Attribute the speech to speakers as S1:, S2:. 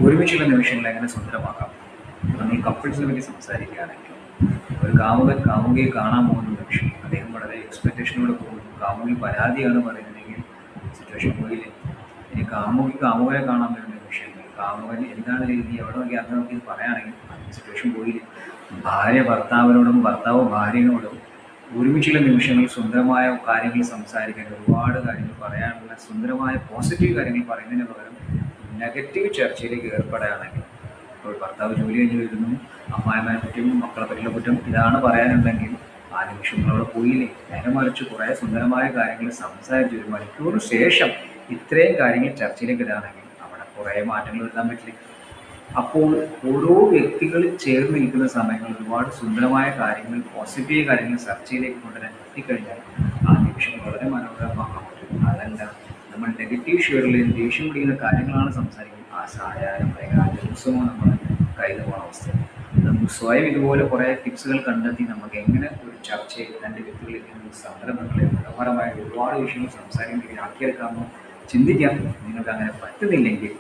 S1: ഒരുമിച്ചുള്ള നിമിഷങ്ങൾ എങ്ങനെ സുന്ദരമാക്കാം? നമ്മൾ കപ്പിൾസിനെ പറ്റി സംസാരിക്കുകയാണെങ്കിൽ ഒരു കാമുകൻ കാമുകിയെ കാണാൻ പോകുന്ന നിമിഷം അദ്ദേഹം വളരെ എക്സ്പെക്റ്റേഷനോടെ പോകുന്നു. കാമുകി പരാതിയാണ് പറയുന്നതെങ്കിൽ സിറ്റുവേഷൻ പോയില്ലേ. ഇനി കാമുകി കാമുകനെ കാണാൻ വരുന്ന നിമിഷങ്ങൾ കാമുകൻ എന്താണ് രീതി എവിടെ നോക്കി അത് നോക്കി പറയുകയാണെങ്കിൽ സിറ്റുവേഷൻ പോയില്ലേ. ഭാര്യ ഭർത്താവിനോടും ഭർത്താവ് ഭാര്യയോടും ഒരുമിച്ചുള്ള നിമിഷങ്ങൾ സുന്ദരമായ കാര്യങ്ങൾ സംസാരിക്കാൻ ഒരുപാട് കാര്യങ്ങൾ പറയാനുള്ള സുന്ദരമായ പോസിറ്റീവ് കാര്യങ്ങൾ പറയുന്നതിന് പകരം നെഗറ്റീവ് ചർച്ചയിലേക്ക് ഏർപ്പെടുകയാണെങ്കിൽ ഇപ്പോൾ ഭർത്താവ് ജോലി കഴിഞ്ഞ് വരുന്നു, അമ്മായിമാരെ പറ്റും മക്കളെ പറ്റിയുള്ള കുറ്റം ഇതാണ് പറയാനുണ്ടെങ്കിൽ ആ നിമിഷങ്ങളവിടെ പോയില്ലേ. നേരെ മറിച്ച് കുറേ സുന്ദരമായ കാര്യങ്ങൾ സംസാരിച്ച് ഒരു മണിക്കൂറിന് ശേഷം ഇത്രയും കാര്യങ്ങൾ ചർച്ചയിലേക്ക് ഇടുകയാണെങ്കിൽ അവിടെ കുറേ മാറ്റങ്ങൾ വരുത്താൻ പറ്റില്ല. അപ്പോൾ ഓരോ വ്യക്തികൾ ചേർന്ന് നിൽക്കുന്ന സമയങ്ങളിൽ ഒരുപാട് സുന്ദരമായ കാര്യങ്ങൾ പോസിറ്റീവ് കാര്യങ്ങൾ ചർച്ചയിലേക്ക് കൊണ്ടുവരാൻ എത്തിക്കഴിഞ്ഞാൽ ആ നിമിഷം വളരെ മനോഹരമാക്കാൻ പറ്റും. അതല്ല നമ്മൾ നെഗറ്റീവ് ഷെയറിൽ ദേഷ്യം പിടിക്കുന്ന കാര്യങ്ങളാണ് സംസാരിക്കുന്നത്, ആ സായാഹ്നം അല്ലെങ്കിൽ ആ ദിവസമോ നമ്മൾ കയ്യിൽ പോകുന്ന അവസ്ഥ. നമുക്ക് സ്വയം ഇതുപോലെ കുറേ ടിപ്സുകൾ കണ്ടെത്തി നമുക്ക് എങ്ങനെ ഒരു ചർച്ചയിൽ രണ്ട് വ്യക്തികളിൽ സംരംഭങ്ങളെ മനോഹരമായ ഒരുപാട് വിഷയങ്ങൾ സംസാരിക്കാൻ ആക്കിയെടുക്കാമോ ചിന്തിക്കാം. നിങ്ങൾക്ക് അങ്ങനെ പറ്റുന്നില്ലെങ്കിൽ